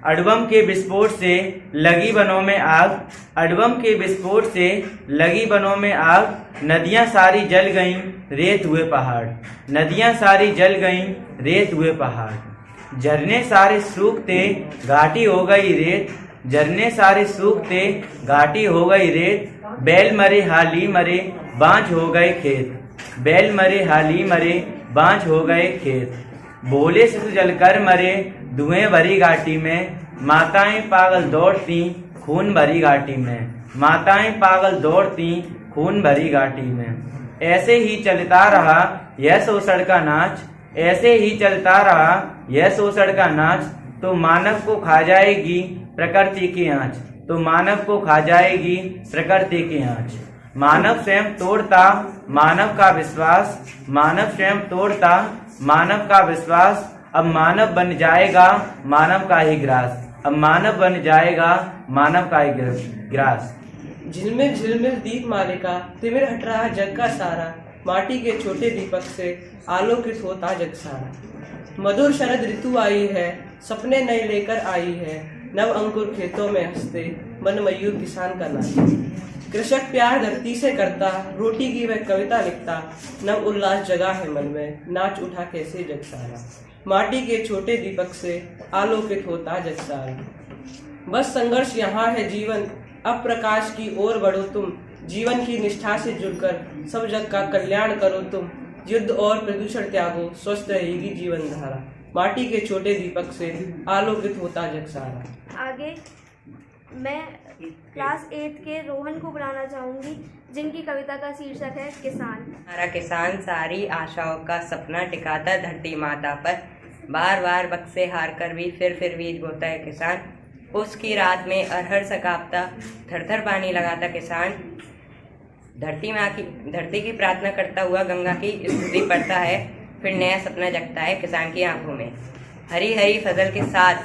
अणुबम के विस्फोट से लगी वनों में आग, अणुबम के विस्फोट से लगी वनों में आग, नदियां सारी जल गईं रेत हुए पहाड़, नदियां सारी जल गईं रेत हुए पहाड़, झरने सारे सूखते घाटी हो गई रेत, झरने सारे सूखते घाटी हो गई रेत, बैल मरे हाली मरे बांझ हो गए खेत, बैल मरे हाली मरे बांझ हो गए खेत, भोले शिशु जलकर मरे धुएं भरी घाटी में, माताएं पागल दौड़ती खून भरी घाटी में, माताएं पागल दौड़ती खून भरी घाटी में। ऐसे ही चलता रहा यह शोषण का नाच, ऐसे ही चलता रहा यह शोषण का नाच, तो मानव को खा जाएगी प्रकृति की आंच, तो मानव को खा जाएगी प्रकृति की आंच। मानव स्वयं तोड़ता मानव का विश्वास, मानव स्वयं तोड़ता मानव का विश्वास, अब मानव बन जाएगा मानव का ही ग्रास, अब मानव बन जाएगा मानव का ही ग्रास। झिलमिल झिलमिल दीप मालिका, तिमिर हट रहा जग का सारा, माटी के छोटे दीपक से आलोकित होता जग सारा। मधुर शरद ऋतु आई है, सपने नए लेकर आई है, नव अंकुर खेतों में हंसते, मन मयूर किसान का नाच। कृषक प्यार धरती से करता, रोटी की वह कविता लिखता, नव उल्लास जगा है मन में, नाच उठा कैसे जग सारा। माटी के छोटे दीपक से आलोकित होता जग सारा। बस संघर्ष यहाँ है जीवन, अब प्रकाश की ओर बढ़ो तुम, जीवन की निष्ठा से जुड़कर सब जग का कल्याण करो तुम, युद्ध और प्रदूषण त्यागो, स्वस्थ रहेगी जीवन धारा। माटी के छोटे दीपक से आलोकित होता जग सारा। आगे मैं क्लास 8 के रोहन को बुलाना चाहूँगी, जिनकी कविता का शीर्षक है किसान। हमारा किसान सारी आशाओं का सपना टिकाता धरती माता पर, बार बार बक्से हार कर भी फिर बीज बोता है किसान। उसकी रात में अरहर सा कांपता, थर थर पानी लगाता किसान। धरती की प्रार्थना करता हुआ गंगा की स्तुति पढ़ता है, फिर नया सपना जगता है किसान की आंखों में। हरी हरी फसल के साथ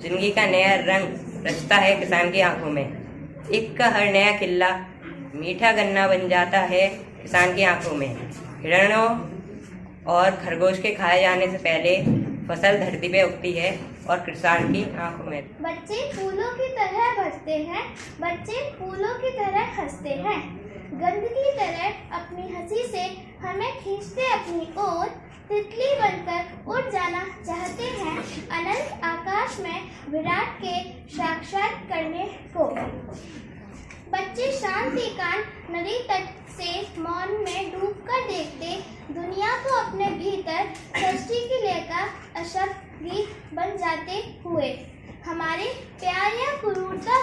जिंदगी का नया रंग रचता है किसान की आंखों में। एक का हर नया किल्ला मीठा गन्ना बन जाता है किसान की आंखों में। हिरणों और खरगोश के खाए जाने से पहले फसल धरती पे उगती है और किसान की आंखों में। बच्चे फूलों की तरह भरते हैं, बच्चे फूलों की तरह हंसते हैं, गंध की तरह अपनी हंसी से हमें खींचते अपनी ओर, तितली बनकर उड़ जाना चाहते हैं अनंत आकाश में विराट के साक्षात करने को। बच्चे शांति कान नदी तट से मौन में डूबकर देखते दुनिया को अपने भीतर सृष्टि की लय का अशब्द गीत बन जाते हुए। हमारे प्यारे क्रूरता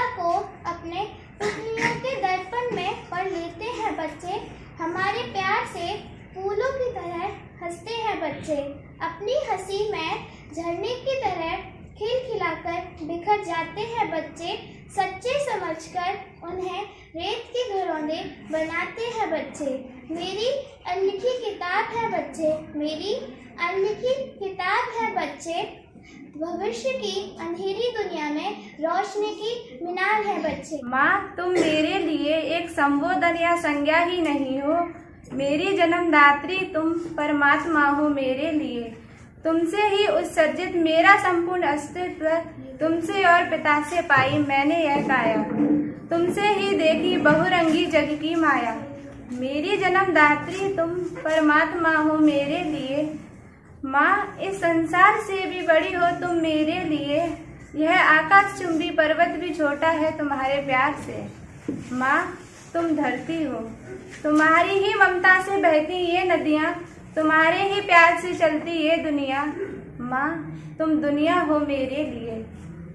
को अपने पुतलियों के दर्पण में पढ़ लेते हैं बच्चे। हमारे प्यार से फूलों की तरह हंसते हैं बच्चे, अपनी हंसी में झरने की तरह खिलखिलाकर बिखर जाते हैं बच्चे। सच्चे समझकर उन्हें रेत के घरौंदे बनाते हैं बच्चे। मेरी अनलिखी किताब है बच्चे, मेरी अनलिखी किताब है बच्चे। भविष्य की अंधेरी दुनिया में रोशनी की मीनार है बच्चे। माँ, तुम मेरे लिए एक संबोधन या संज्ञा ही नहीं हो, मेरी जन्मदात्री तुम परमात्मा हो मेरे लिए। तुमसे ही उत्सर्जित मेरा संपूर्ण अस्तित्व, तुमसे और पिता से पाई मैंने यह काया, तुमसे ही देखी बहुरंगी जग की माया। मेरी जन्मदात्री तुम परमात्मा हो मेरे लिए। माँ, इस संसार से भी बड़ी हो तुम मेरे लिए, यह आकाश चुंबी पर्वत भी छोटा है तुम्हारे प्यार से। माँ, तुम धरती हो, तुम्हारी ही ममता से बहती ये नदियाँ, तुम्हारे ही प्यार से चलती ये दुनिया। माँ, तुम दुनिया हो मेरे लिए,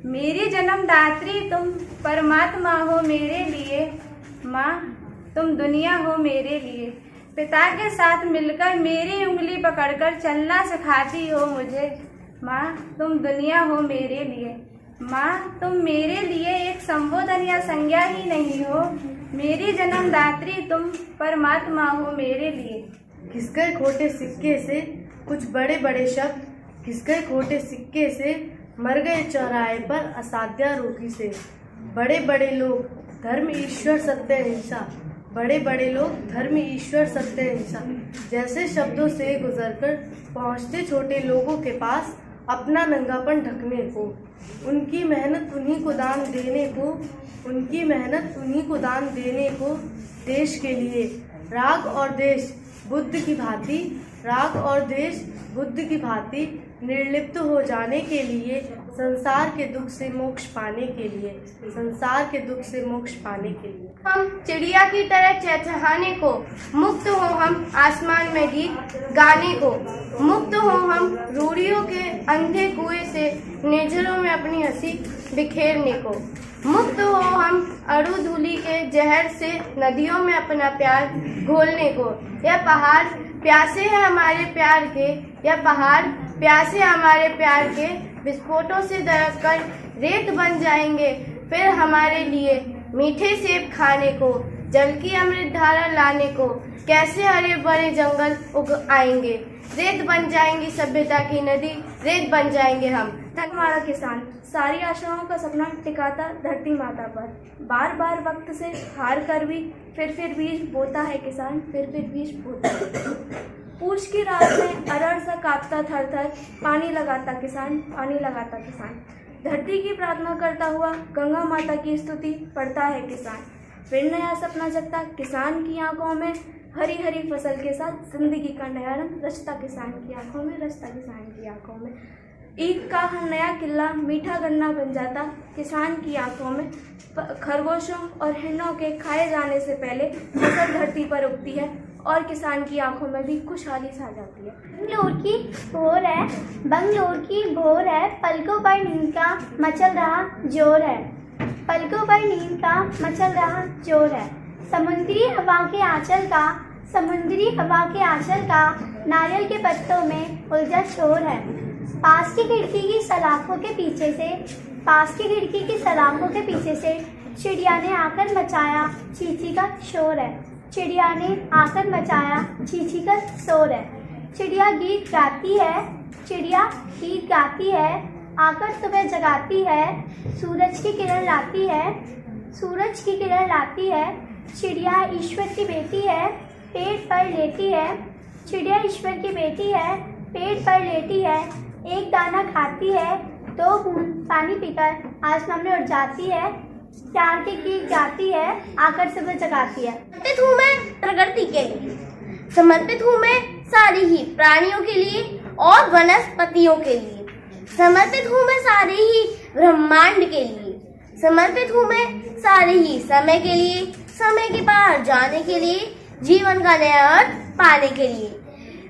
मेरी जन्मदात्री तुम परमात्मा हो मेरे लिए। माँ, तुम दुनिया हो मेरे लिए, पिता के साथ मिलकर मेरी उंगली पकड़कर चलना सिखाती हो मुझे। माँ, तुम दुनिया हो मेरे लिए। माँ, तुम मेरे लिए एक संबोधन या संज्ञा ही नहीं हो, मेरी जन्मदात्री तुम परमात्मा हो मेरे लिए। घिस गए खोटे सिक्के से कुछ बड़े बड़े शब्द, घिस गए खोटे सिक्के से मर गए चौराहे पर असाध्या रोगी से। बड़े बड़े लोग धर्म ईश्वर सत्य अहिंसा, बड़े बड़े लोग धर्म ईश्वर सत्य अहिंसा जैसे शब्दों से गुजरकर पहुँचते छोटे लोगों के पास, अपना नंगापन ढकने को। उनकी मेहनत उन्हीं को दान देने को, उनकी मेहनत उन्हीं को दान देने को। देश के लिए राग और देश बुद्ध की भांति, राग और देश बुद्ध की भांति निर्लिप्त हो जाने के लिए, संसार के दुख से मोक्ष पाने के लिए, संसार के दुख से मोक्ष पाने के लिए। हम चिड़िया की तरह चहचहाने को, मुक्त हो हम आसमान में गीत गाने को। मुक्त हो हम रूढ़ियों के अंधे कुएं से निर्झरों में अपनी हंसी बिखेरने को। मुक्त हो हम अड़ू धूली के जहर से नदियों में अपना प्यार घोलने को। यह पहाड़ प्यासे हैं हमारे प्यार के, यह पहाड़ प्यासे हमारे प्यार के। विस्फोटों से दरक कर रेत बन जाएंगे फिर हमारे लिए मीठे सेब खाने को, जल की अमृत धारा लाने को। कैसे हरे भरे जंगल उग आएंगे, रेत बन जाएंगी सभ्यता की नदी, रेत बन जाएंगे हम। हमारा किसान सारी आशाओं का सपना टिकाता धरती माता पर। बार बार वक्त से हार कर भी फिर बीज बोता है किसान, फिर बीज बोता है। पूछ की रात में अरड़ सा कांपता थर थर, पानी लगाता किसान, पानी लगाता किसान। धरती की प्रार्थना करता हुआ गंगा माता की स्तुति पढ़ता है किसान। फिर नया सपना जगता किसान की आंखों में, हरी हरी फसल के साथ जिंदगी का नया रंग रचता किसान की आंखों में, रचता किसान की आंखों में। ईख का हर नया किला मीठा गन्ना बन जाता किसान की आंखों में। खरगोशों और हिरणों के खाए जाने से पहले फसल धरती पर उगती है और किसान की आंखों में भी खुशहाली छा जाती है। बंगलोर की भोर है, बंगलोर की भोर है, पलकों पर नींद का मचल रहा जोर है, पलकों पर नींद का मचल रहा जोर है। समुद्री हवा के आंचल का, समुद्री हवा के आंचल का नारियल के पत्तों में उलझा शोर है। पास की खिड़की की सलाखों के पीछे से, पास की खिड़की की सलाखों के पीछे से चिड़िया ने आकर मचाया चींची का शोर है, चिड़िया ने आकर मचाया चींची का शोर है। चिड़िया गीत गाती है, चिड़िया गीत गाती है, आकर सुबह जगाती है, सूरज की किरण लाती है, सूरज की किरण लाती है। चिड़िया ईश्वर की बेटी है, पेड़ पर लेटी है, चिड़िया ईश्वर की बेटी है, पेड़ पर लेटी है। एक दाना खाती है, 2 बूंद पानी पीकर आसमान में उड़ जाती है, प्यार के गीत गाती है, आकर सुबह जगाती है। समर्पित हूँ मैं प्रकृति के लिए, समर्पित हूँ मैं सारे ही प्राणियों के लिए और वनस्पतियों के लिए, समर्पित हूँ मैं सारे ही ब्रह्मांड के लिए, समर्पित हूँ मैं सारे ही समय के लिए, समय के पार जाने के लिए, जीवन का नया अर्थ पाने के लिए।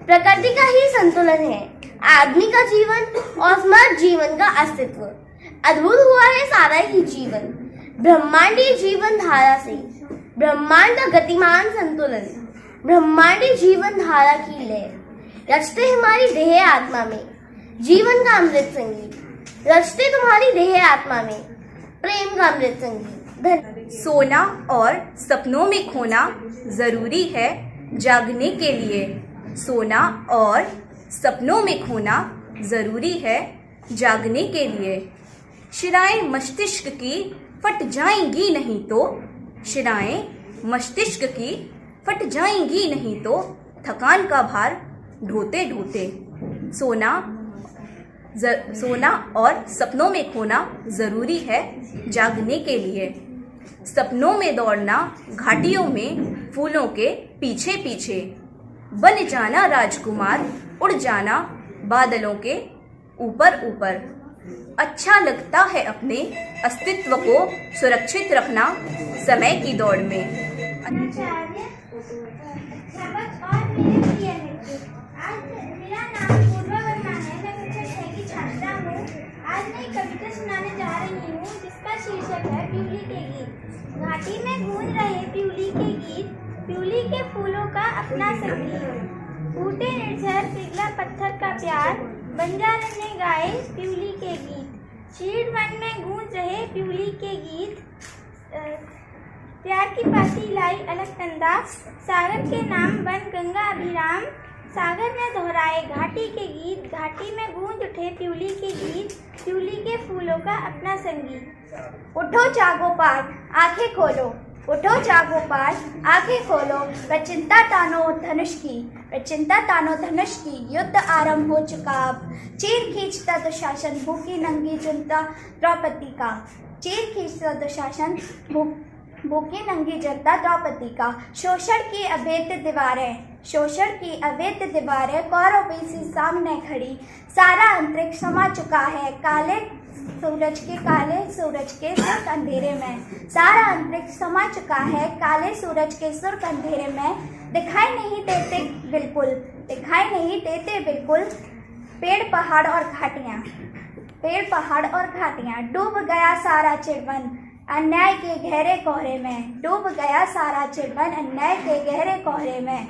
प्रकृति का ही संतुलन है आदमी का जीवन और समस्त जीवन का अस्तित्व। अद्भुत हुआ है सारा ही जीवन ब्रह्मांडीय जीवन धारा से, ब्रह्मांड का गतिमान संतुलन, ब्रह्मांडीय जीवन धारा की लय। रचते हमारी देह आत्मा में जीवन का अमृत संगीत, रचते तुम्हारी देह आत्मा में प्रेम का अमृत संगीत। सोना और सपनों में खोना जरूरी है जागने के लिए, सोना और सपनों में खोना जरूरी है जागने के लिए। शिराएं मस्तिष्क की फट जाएंगी नहीं तो, शिराएं मस्तिष्क की फट जाएंगी नहीं तो, थकान का भार ढोते ढोते। सोना और सपनों में खोना जरूरी है जागने के लिए। सपनों में दौड़ना घाटियों में फूलों के पीछे पीछे, बन जाना राजकुमार उड़ जाना बादलों के ऊपर ऊपर। अच्छा लगता है अपने अस्तित्व को सुरक्षित रखना समय की दौड़ में। आचार्य अध्यापक और मेरे प्रिय मित्र, आज मेरा नाम पूर्वा वर्मा है। मैं कक्षा 6 की छात्रा हूँ। आज मैं एक कविता सुनाने जा रही हूँ जिसका शीर्षक है प्यूली के गीत। घाटी में गूंज रहे प्यूली के गीत, प्यूली के फूलों का अपना संगीत। टूटे निर्झर पिघला पत्थर का प्यार, बंजारे ने गाए प्यूली के गीत। चीड़ वन में गूंज रहे प्यूली के गीत, प्यार की पाती लाई अलग अंदाज। सागर के नाम बन गंगा अभिराम, सागर ने दोहराए घाटी के गीत। घाटी में गूंज उठे प्यूली के गीत, प्यूली के फूलों का अपना संगीत। उठो जागो पार आंखें खोलो, उठो जागो पार आंखें खोलो, चिंता तानो धनुष की, प्रचिंता तानो धनुष की युद्ध आरंभ हो चुका अब। चीर खींचता दुशासन भूखी नंगी जनता द्रौपदी का। चीर खींचता दुशासन भूखी नंगी जनता द्रौपदी का। शोषण की अवैध दीवारें, शोषण की अवैध दीवारें कौरवों से सामने खड़ी। सारा अंतरिक्ष समा चुका है काले सूरज के सुर्ख अंधेरे में। सारा अंतरिक्ष समा चुका है काले सूरज के सुर्ख अंधेरे में। दिखाई नहीं देते बिल्कुल पेड़ पहाड़ और घाटियां। डूब गया सारा चिड़वन अन्याय के गहरे कोहरे में। डूब गया सारा चिड़वन अन्याय के गहरे कोहरे में।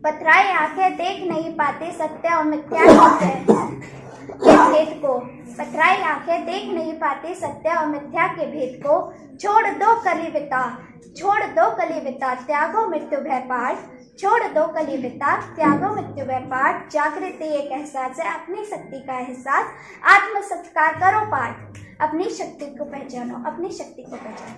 पथराई आंखें देख नहीं पाते सत्य और मिथ्या के भेद को। पथराई आंखें देख नहीं पाते सत्य और मिथ्या के भेद को। छोड़ दो कलिविता त्यागो मृत्यु भय पाठ। छोड़ दो कलिविता त्यागो मृत्यु भय पाठ। जागृति एक एहसास है अपनी शक्ति का एहसास। आत्म सत्कार करो पाठ। अपनी शक्ति को पहचानो।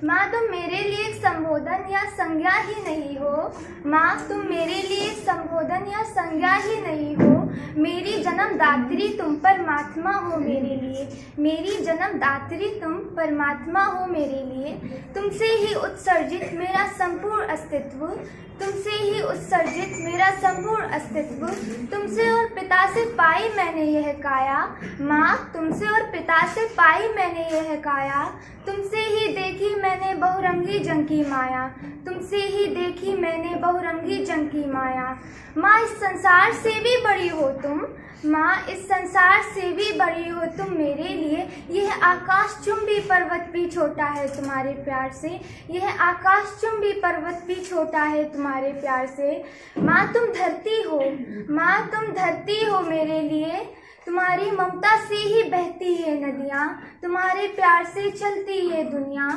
माँ तुम मेरे लिए एक संबोधन या संज्ञा ही नहीं हो। माँ तुम मेरे लिए एक संबोधन या संज्ञा ही नहीं हो। मेरी जन्मदात्री तुम परमात्मा हो मेरे लिए। मेरी जन्मदात्री तुम परमात्मा हो मेरे लिए। तुमसे ही उत्सर्जित मेरा संपूर्ण अस्तित्व। तुमसे ही उत्सर्जित मेरा संपूर्ण अस्तित्व। तुमसे और पिता से पाई मैंने यह काया। माँ तुमसे और पिता से पाई मैंने यह काया। तुमसे ही देखी मैंने बहुरंगी जंग की माया। तुमसे ही देखी मैंने बहुरंगी जंग की माया। माँ इस संसार से भी बड़ी हो तुम। माँ इस संसार से भी बड़ी हो तुम मेरे लिए। यह आकाश चुंबी पर्वत भी छोटा है तुम्हारे प्यार से। यह आकाश चुंबी पर्वत भी छोटा है तुम्हारे प्यार से। माँ तुम धरती हो। माँ तुम धरती हो मेरे लिए। तुम्हारी ममता से ही बहती है नदियाँ। तुम्हारे प्यार से चलती है दुनिया।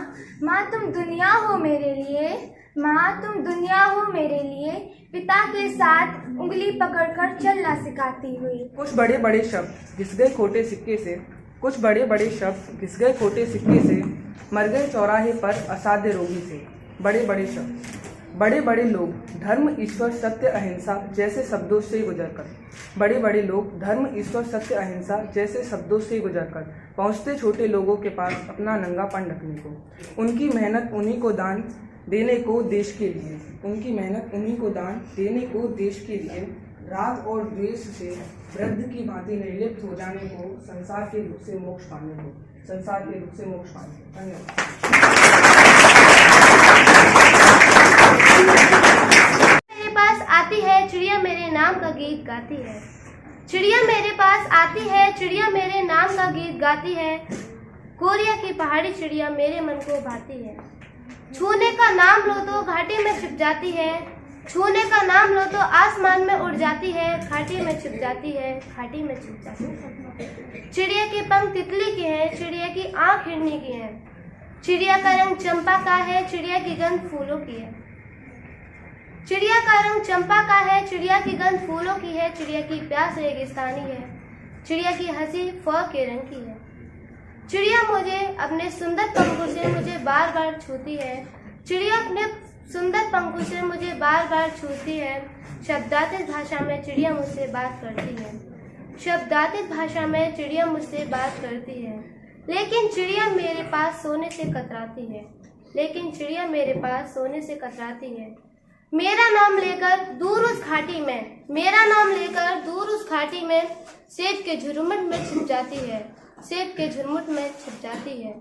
माँ तुम दुनिया हो मेरे लिए। माँ तुम दुनिया हो मेरे लिए। पिता के साथ उंगली पकड़कर चलना सिखाती हुई। कुछ बड़े बड़े शब्द घिस गए खोटे सिक्के से। कुछ बड़े बड़े शब्द घिस गए खोटे सिक्के से। मर गए चौराहे पर असाध्य रोगी से। बड़े बड़े शब्द बड़े बड़े लोग धर्म ईश्वर सत्य अहिंसा जैसे शब्दों से गुजरकर। बड़े बड़े लोग धर्म ईश्वर सत्य अहिंसा जैसे शब्दों से गुजरकर पहुँचते छोटे लोगों के पास अपना नंगापन रखने को। उनकी मेहनत उन्हीं को दान देने को देश के लिए। उनकी मेहनत उन्हीं को दान देने को देश के लिए। राग और द्वेष से वृद्ध की भांति निर्लिप्त हो जाने को। संसार के दुख से मोक्ष पाने को। संसार के दुख से मोक्ष पाने को। धन्यवाद। मेरे पास आती है चिड़िया मेरे नाम का गीत गाती है। चिड़िया मेरे पास आती है चिड़िया मेरे नाम का गीत गाती है। कोरिया की पहाड़ी चिड़िया मेरे मन को भाती है। छूने का नाम लो तो घाटी में छिप जाती है। छूने का नाम लो तो आसमान में उड़ जाती है। घाटी में छिप जाती है। घाटी में छिप जाती है। चिड़िया के पंख तितली के हैं। चिड़िया की आंख हिरनी की है। चिड़िया का रंग चंपा का है। चिड़िया की गंध फूलों की है। चिड़िया का रंग चंपा का है। चिड़िया की गंध फूलों की है। चिड़िया की प्यास रेगिस्तानी है। चिड़िया की हंसी फौर के रंग की है। चिड़िया मुझे अपने सुंदर पंखों से मुझे बार बार छूती है। चिड़िया अपने सुंदर पंखों से मुझे बार बार छूती है। शब्दातीत भाषा में चिड़िया मुझसे बात करती है। शब्दातीत भाषा में चिड़िया मुझसे बात करती है। लेकिन चिड़िया मेरे पास सोने से कतराती है। लेकिन चिड़िया मेरे पास सोने से कतराती है। मेरा नाम लेकर दूर उस घाटी में। मेरा नाम लेकर दूर उस घाटी में सेब के झुरमुट में छिप जाती है। सेब के झुरमुट में छिप जाती है।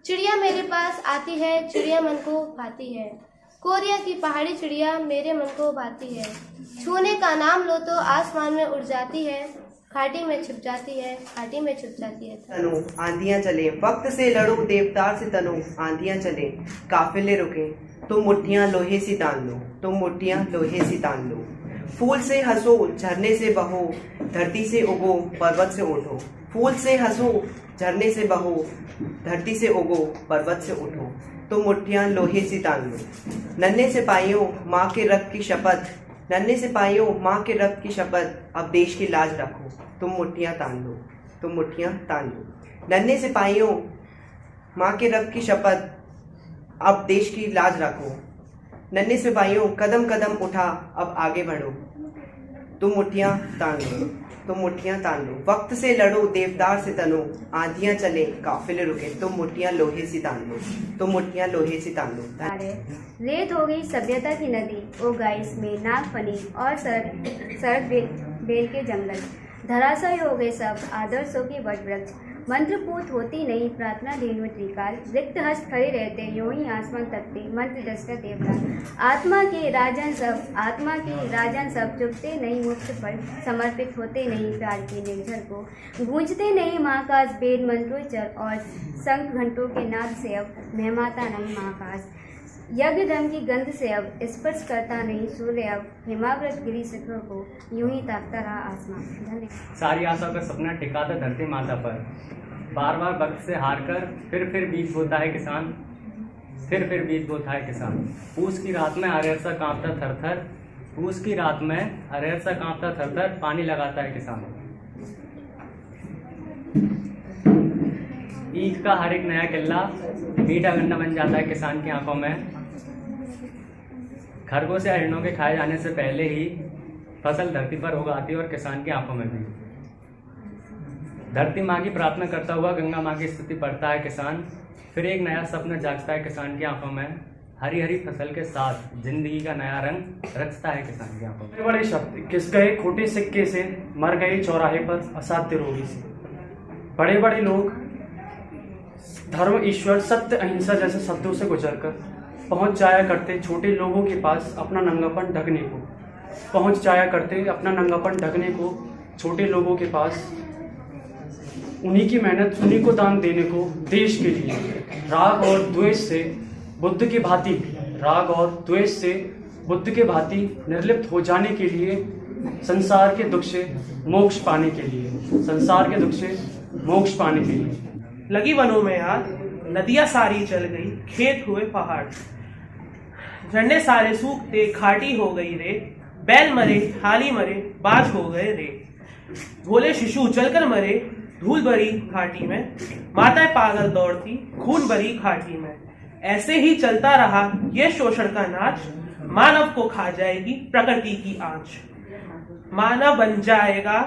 चिड़िया मेरे पास आती है। चिड़िया मन को भाती है। कोरिया की पहाड़ी चिड़िया मेरे मन को भाती है। छूने का नाम लो तो आसमान में उड़ जाती है। घाटी में छिप जाती है। घाटी में छिप जाती है। तनो आंधियां चले वक्त से लड़ो देवदार से। तनो आंधियां चले काफिले रुके तो मुट्ठियां लोहे सी तान लो। तो मुट्ठियां लोहे सी तान लो। फूल से हंसो झरने से बहो धरती से उगो पर्वत से उठो। फूल से हंसो झरने से बहो धरती से उगो पर्वत से उठो। तो मुट्ठियां लोहे सी तान लो। नन्हे सिपाहियों माँ के रक्त की शपथ। नन्हे सिपाहियों माँ के रक्त की शपथ अब देश की लाज रखो। तुम मुट्ठियां तान लो। तुम मुट्ठियां तान लो। नन्हे सिपाहियों माँ के रक्त की शपथ अब देश की लाज रखो। नन्हे सिपाहियों कदम कदम उठा, अब आगे बढ़ो, तुम मुट्ठियां तान लो, तुम मुट्ठियां तान लो। वक्त से लड़ो देवदार से तनो, आंधियां चले काफिले रुके, तुम मुट्ठियां लोहे से तान लो, तुम मुट्ठियां लोहे से तान लो। रेत हो गई सभ्यता की नदी, उगाई इसमें नागफनी और सड़क बेल के जंगल। धराशायी हो गए सब आदर्शों की वट वृक्ष, मंत्रपूत होती नहीं प्रार्थना धेनु त्रिकाल। रिक्त हस्त खड़े रहते यूं ही आसमान तकते, मंत्र दृष्टा देवता। आत्मा के राजन सब चुपते नहीं मुक्त पर, समर्पित होते नहीं प्यार के निर्झर को। गूंजते नहीं महाकाश वेद मंत्रोच्चर, और शंख घंटों के नाद से अब महमाता नहीं महाकाश। यज्ञ धर्म की गंध से अब स्पर्श करता नहीं सूर्य, अब हिमावृत गिरी शिखरों को यूं ही ताकता रहा आसमान। धन्यवाद। सारी आशाओं का सपना टिका था धरती माता पर, बार बार वक्त से हार कर फिर बीज बोता है किसान, फिर बीज बोता है किसान। पूस की रात में अरेर सा कांपता थरथर, पूस की रात में अरेर सा कांपता थरथर, पानी लगाता है किसान। ईख का हर एक नया किल्ला मीठा गन्ना बन जाता है किसान की आंखों में। खरगों से हरिणों के खाए जाने से पहले ही फसल धरती पर उगाती है और किसान की आंखों में भी। धरती माँ की प्रार्थना करता हुआ गंगा माँ की स्तुति पढ़ता है किसान, फिर एक नया सपना जागता है किसान की आंखों में। हरी हरी फसल के साथ जिंदगी का नया रंग रचता है किसान की आंखों में। बड़े शब्द घिस गए खोटे सिक्के से, मर गए चौराहे पर असाध्य रोगी से। बड़े बड़े लोग धर्म, ईश्वर, सत्य, अहिंसा जैसे शब्दों से गुजरकर पहुंच जाया करते छोटे लोगों के पास अपना नंगापन ढकने को, पहुंच जाया करते अपना नंगापन ढकने को छोटे लोगों के पास। उन्हीं की मेहनत, उन्हीं को दान देने को देश के लिए। राग और द्वेष से बुद्ध की भांति, राग और द्वेष से बुद्ध के भांति निर्लिप्त हो जाने के लिए, संसार के दुख से मोक्ष पाने के लिए, संसार के दुख से मोक्ष पाने के लिए। लगी वनों में आग, नदियां सारी जल गई, खेत हुए पहाड़। झंडे सारे सूखते, खाटी हो गई रे, बैल मरे, हाली मरे, बाज हो गए रे। भोले शिशु चलकर मरे, धूल भरी घाटी में, माताएं पागल दौड़ती, खून भरी घाटी में। ऐसे ही चलता रहा ये शोषण का नाच, मानव को खा जाएगी प्रकृति की आंच। मानव बन जाएगा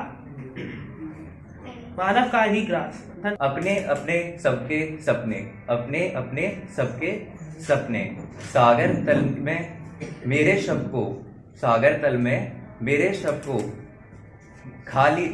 मानव का ही ग्रास। अपने अपने सबके सपने, अपने अपने सबके सपने। सागर तल में मेरे शब्द को, सागर तल में मेरे शब्द को खाली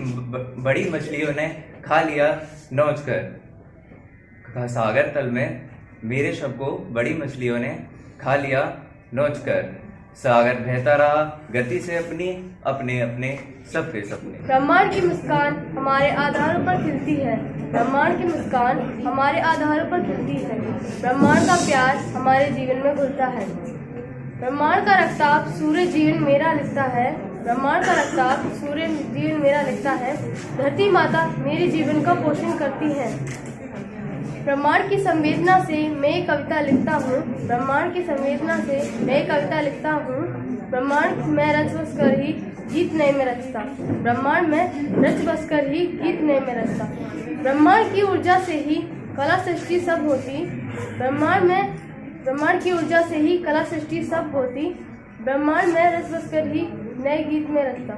बड़ी मछलियों ने खा लिया नोच कर। सागर तल में मेरे शब्द को बड़ी मछलियों ने खा लिया नोच कर। सागर बहता रहा गति से अपनी, अपने अपने सबके सपने। ब्रह्मांड की मुस्कान हमारे आधारों पर खिलती है, ब्रह्मांड की मुस्कान हमारे आधारों पर खिलती है। ब्रह्मांड का प्यार हमारे जीवन में घुलता है। ब्रह्मांड का रक्ताप सूर्य जीवन मेरा लिखता है, ब्रह्मांड का रक्ताप सूर्य जीवन मेरा लिखता है। धरती माता मेरे जीवन का पोषण करती है। ब्रह्मांड की संवेदना से मैं कविता लिखता हूँ, ब्रह्मांड की संवेदना से मैं कविता लिखता हूँ। ब्रह्मांड में रच बस कर ही गीत नए में रचता, ब्रह्मांड में रच बस कर ही गीत नए में रचता। ब्रह्मांड की ऊर्जा से ही कला सृष्टि सब होती, ब्रह्मांड की ऊर्जा से ही कला सृष्टि सब होती। ब्रह्मांड में रच बस कर ही नए गीत में रचता।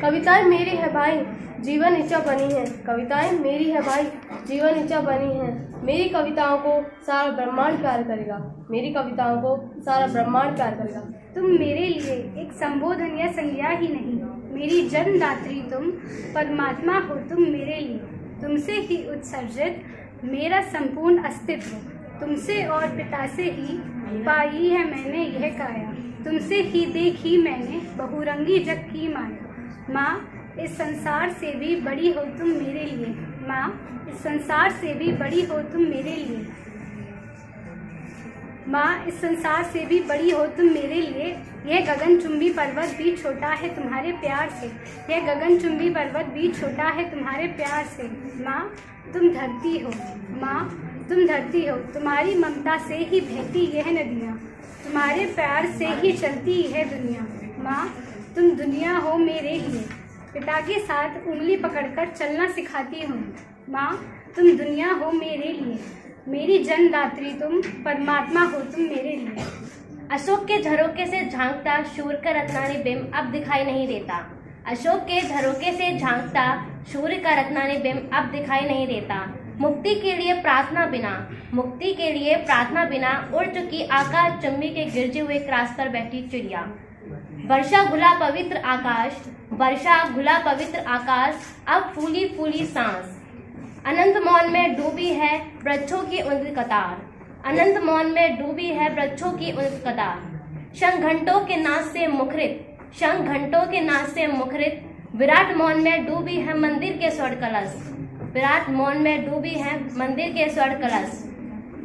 कविताएं मेरी है भाई, जीवन इच्छा बनी है, कविताएं मेरी है भाई, जीवन इच्छा बनी है। मेरी कविताओं को सारा ब्रह्मांड प्यार करेगा, मेरी कविताओं को सारा ब्रह्मांड प्यार करेगा। तुम मेरे लिए एक संबोधन या संज्ञा ही नहीं, मेरी जन्मदात्री तुम, परमात्मा हो तुम मेरे लिए। तुमसे ही उत्सर्जित मेरा संपूर्ण अस्तित्व, तुमसे और पिता से ही पाई है मैंने यह काया। तुमसे ही देखी मैंने बहुरंगी जग की माया। माँ इस संसार से भी बड़ी हो तुम मेरे लिए, माँ इस संसार से भी बड़ी हो तुम मेरे लिए। माँ इस संसार से भी बड़ी हो तुम मेरे लिए। यह गगनचुंबी पर्वत भी छोटा है तुम्हारे प्यार से, यह गगनचुंबी पर्वत भी छोटा है तुम्हारे प्यार से। माँ तुम धरती हो, माँ तुम धरती हो, तुम्हारी ममता से ही बहती यह नदियाँ, तुम्हारे प्यार से ही चलती है दुनिया। माँ तुम दुनिया हो मेरे लिए, पिता के साथ उंगली पकड़कर चलना सिखाती हूँ। माँ तुम दुनिया हो मेरे लिए, मेरी जन्मदात्री तुम, परमात्मा हो तुम मेरे लिए। अशोक के झरोके से झांकता सूर्य का रत्नानी बिंब अब दिखाई नहीं देता। अशोक के झरोके से झांकता सूर्य का रत्नानी बिंब अब दिखाई नहीं देता। मुक्ति के लिए प्रार्थना बिना, मुक्ति के लिए प्रार्थना बिना उड़ चुकी आकाश चुम्बी के गिरजे हुए क्रास पर बैठी चिड़िया। वर्षा घुला पवित्र आकाश, वर्षा घुला पवित्र आकाश, अब फूली फूली सांस। अनंत मौन में डूबी है वृक्षों की उनकी कतार, अनंत मौन में डूबी है वृक्षों की उनकी कतार। शंख घंटों के नाच से मुखरित, शंख घंटों के नाच से मुखरित, विराट मौन में डूबी है मंदिर के स्वर्ण कलश, विराट मौन में डूबी है मंदिर के स्वर्ण कलश।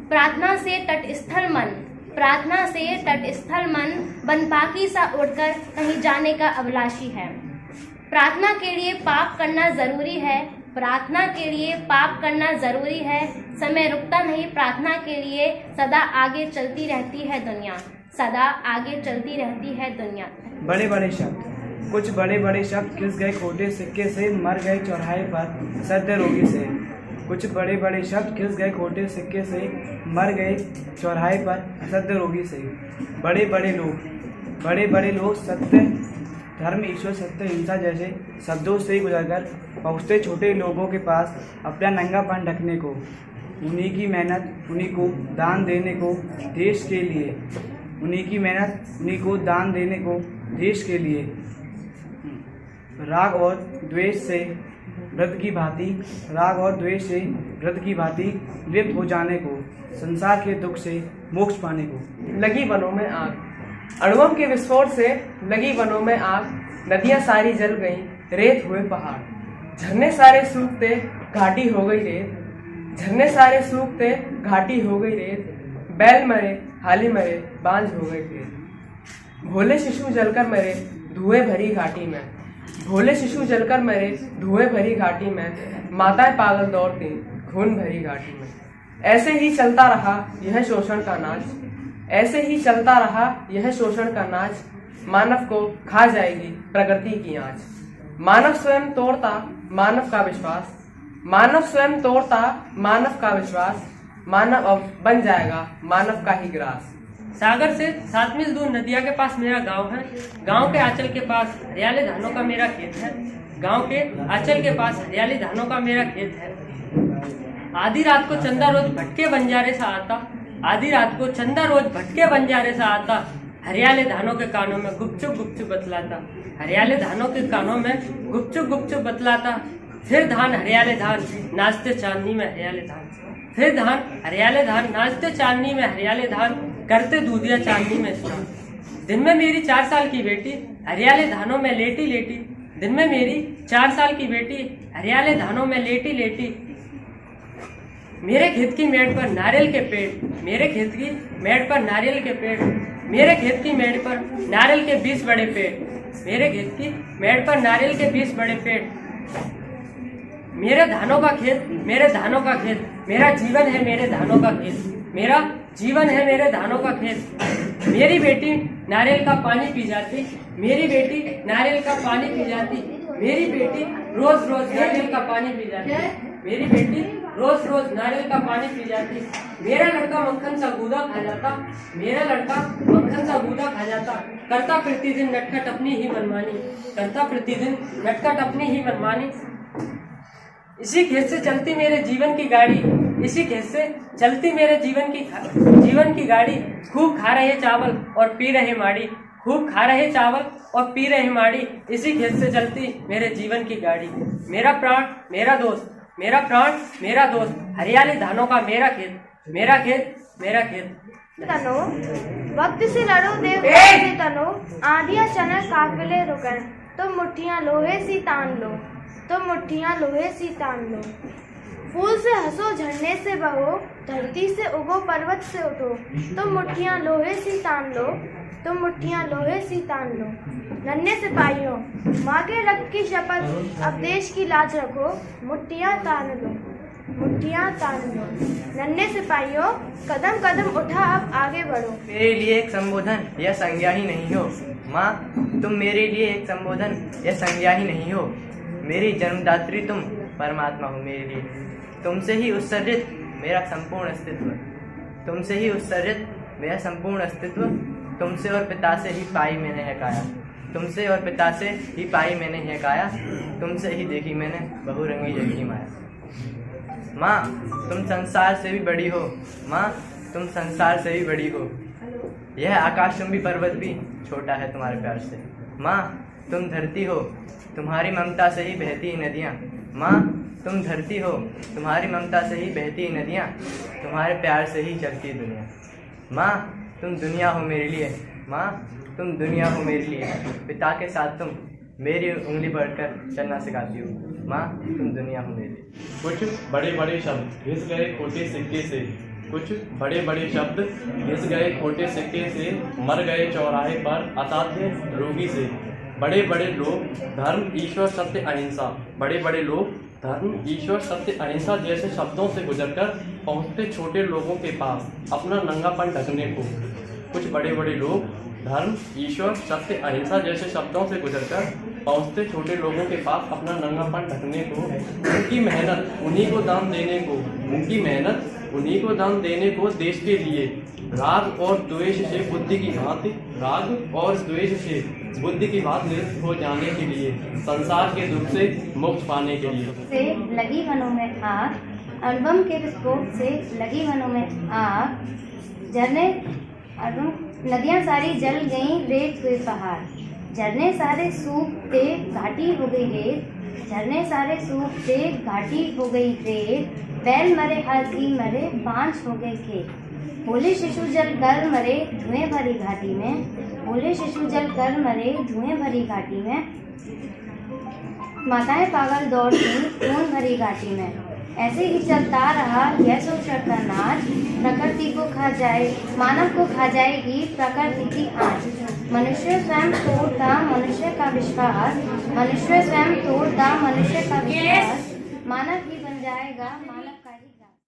प्रार्थना से तटस्थल मन, प्रार्थना से तटस्थल मन बनपाकी सा उड़कर कहीं जाने का अभिलाषी है। प्रार्थना के लिए पाप करना जरूरी है, प्रार्थना के लिए पाप करना जरूरी है। समय रुकता नहीं प्रार्थना के लिए, सदा आगे चलती रहती है दुनिया, सदा आगे चलती रहती है दुनिया। बड़े बड़े शब्द, कुछ बड़े बड़े शब्द खिस गए खोटे सिक्के से, मर गए चौराहे पर सद्य रोगी से। कुछ बड़े बड़े शब्द खिस गए खोटे सिक्के से, मर गए चौराहे पर असत्य रोगी से। बड़े बड़े लोग सत्य धर्म ईश्वर सत्य हिंसा जैसे शब्दों से गुजरकर पहुँचते छोटे लोगों के पास अपना नंगापन ढकने को, उन्हीं की मेहनत उन्हीं को दान देने को देश के लिए, उन्हीं की मेहनत उन्हीं को दान देने को देश के लिए। राग और द्वेष से व्रत की भांति, राग और द्वेष से व्रत की भांति लिप्त हो जाने को, संसार के दुख से मोक्ष पाने को। लगी वनों में आग, अणुबम के विस्फोट से लगी वनों में आग। नदियां सारी जल गईं, रेत हुए पहाड़, झरने सारे सूखते घाटी हो गई रेत, झरने सारे सूखते घाटी हो गई रेत। बैल मरे हाली मरे बांझ हो गई खेत, भोले शिशु जलकर मरे धुएं भरी घाटी में, भोले शिशु जलकर मरे धुएं भरी घाटी में। माताएं पागल दौड़ती खून भरी घाटी में। ऐसे ही चलता रहा यह शोषण का नाच, ऐसे ही चलता रहा यह शोषण का नाच। मानव को खा जाएगी प्रगति की आँच। मानव स्वयं तोड़ता मानव का विश्वास, मानव स्वयं तोड़ता मानव का विश्वास। मानव अब बन जाएगा मानव का ही ग्रास। सागर से 7 मील दूर नदिया के पास मेरा गांव है। गांव के आंचल के पास हरियाले धानों का मेरा खेत है। गांव के आंचल के पास हरियाली धानों का मेरा खेत है। आधी रात को चंदा रोज भटके बंजारे सा आता, आधी रात को चंदा रोज भटके बंजारे सा आता। हरियाले धानों के कानों में गुपचुप गुपचुप बतलाता, हरियाले धानों के कानों में गुपचुप गुपचुप बतलाता। फिर धान हरियाले धान नाचते चांदनी में हरियाले धान, फिर धान हरियाले धान नाचते चांदनी में हरियाले धान। करते दूधिया चांदनी में स्नान। दिन में मेरी 4 साल की बेटी हरियाले धानों में लेटी लेटी, दिन में मेरी 4 साल की बेटी हरियाले धानों में लेटी लेटी। मेरे खेत की मेड़ पर नारियल के पेड़, मेरे खेत की मेड़ पर नारियल के पेड़, मेरे खेत की मेड़ पर नारियल के 20 बड़े पेड़, मेरे खेत की मेड़ पर नारियल के 20 बड़े पेड़। मेरे धानों का खेत, मेरे धानों का खेत, मेरा जीवन है मेरे धानों का खेत, मेरा जीवन है मेरे धानों का खेत। मेरी बेटी नारियल का पानी पी जाती, मेरी बेटी नारियल का पानी पी जाती, मेरी बेटी रोज रोज नारियल का पानी पी जाती, मेरी बेटी रोज रोज नारियल का पानी पी जाती। मेरा लड़का मक्खन सा गूदा खा जाता, मेरा लड़का मक्खन सा गूदा खा जाता। करता प्रतिदिन नटखट अपनी ही मनमानी, करता प्रतिदिन नटखट अपनी ही मनमानी। इसी खेत से चलती मेरे जीवन की गाड़ी, इसी खेत से चलती मेरे जीवन की गाड़ी। खूब खा रहे चावल और पी रहे माड़ी, खूब खा रहे चावल और पी रहे माड़ी। इसी खेत से चलती मेरे जीवन की गाड़ी। मेरा प्राण मेरा दोस्त, मेरा प्राण मेरा दोस्त, हरियाली धानों का मेरा खेत, मेरा खेत मेरा खेत। तनो वक्त से लड़ो देवता से तनो, आंधियां चने काफिले रुकन, तुम मुट्ठियां लोहे सी तान लो, तुम मुट्ठियां लोहे सी तान लो। फूल से हंसो झरने से बहो, धरती से उगो पर्वत से उठो, तुम मुट्ठियां लोहे सी तान लो, तुम मुट्ठियां लोहे सी तान लो। नन्हे सिपाहियों माँ के रक्त की शपथ, अब देश की लाज रखो, मुट्ठियां तान लो, मुट्ठियां तान लो। नन्हे सिपाहियों कदम कदम उठा, अब आगे बढ़ो। मेरे लिए एक संबोधन यह संज्ञा ही नहीं हो, माँ तुम मेरे लिए एक संबोधन यह संज्ञा ही नहीं हो। मेरी जन्मदात्री तुम परमात्मा हो मेरे लिए, तुमसे ही उत्सर्जित मेरा संपूर्ण अस्तित्व, तुमसे ही उत्सर्जित मेरा संपूर्ण अस्तित्व। तुमसे और पिता से ही पाई मैंने है काया, तुमसे और पिता से ही पाई मैंने है काया, तुमसे ही देखी मैंने बहुरंगी जग की माया। माँ तुम संसार से भी बड़ी हो, माँ तुम संसार से भी बड़ी हो, यह आकाशचुंबी पर्वत भी छोटा है तुम्हारे प्यार से। माँ तुम धरती हो, तुम्हारी ममता से ही बहती नदियाँ, माँ तुम धरती हो, तुम्हारी ममता से ही बहती नदियाँ, तुम्हारे प्यार से ही चलती दुनिया। माँ तुम दुनिया हो मेरे लिए, माँ तुम दुनिया हो मेरे लिए, पिता के साथ तुम मेरी उंगली पकड़कर चलना सिखाती हो, माँ तुम दुनिया हो मेरे लिए। कुछ बड़े बड़े शब्द घिस गए खोटे सिक्के से, कुछ बड़े बड़े शब्द घिस गए खोटे सिक्के से, मर गए चौराहे पर असाध्य रोगी से। बड़े बड़े लोग धर्म ईश्वर सत्य अहिंसा, बड़े बड़े लोग धर्म ईश्वर सत्य अहिंसा जैसे शब्दों से गुजरकर पहुँचते छोटे लोगों के पास अपना नंगापन ढकने को। कुछ बड़े बड़े लोग धर्म ईश्वर सत्य अहिंसा जैसे शब्दों से गुजरकर पहुँचते छोटे लोगों के पास अपना नंगापन ढकने को। उनकी मेहनत उन्हीं को दान देने को, उनकी मेहनत उन्हीं को दान देने को देश के लिए। राग और द्वेष से बुद्धि की भांति, राग और द्वेष से बुद्धि की बात निरस्त हो जाने के लिए, संसार के दुख से मुक्त पाने के लिए। से लगी वनों में आग, अणुबम के विस्फोट से लगी वनों में आग, झरने नदियाँ सारी जल गईं, रेत हुए पहाड़, झरने सारे सूखते घाटी हो गई रेत, झरने सारे सूखते घाटी हो गई रेत, बैल मरे हाथी मरे बांझ हो गए खेत। बोले शिशु जल कर मरे धुएं भरी घाटी में, बोले शिशु जल कर मरे धुएं भरी घाटी में, माताएं पागल दौड़ती खून भरी घाटी में। ऐसे ही चलता रहा यह शोषण का नाच, प्रकृति को खा जाए मानव को खा जाएगी प्रकृति की आँच। मनुष्य स्वयं तोड़ता मनुष्य का विश्वास, मनुष्य स्वयं तोड़ता मनुष्य का विश्वास, मानव ही बन जाएगा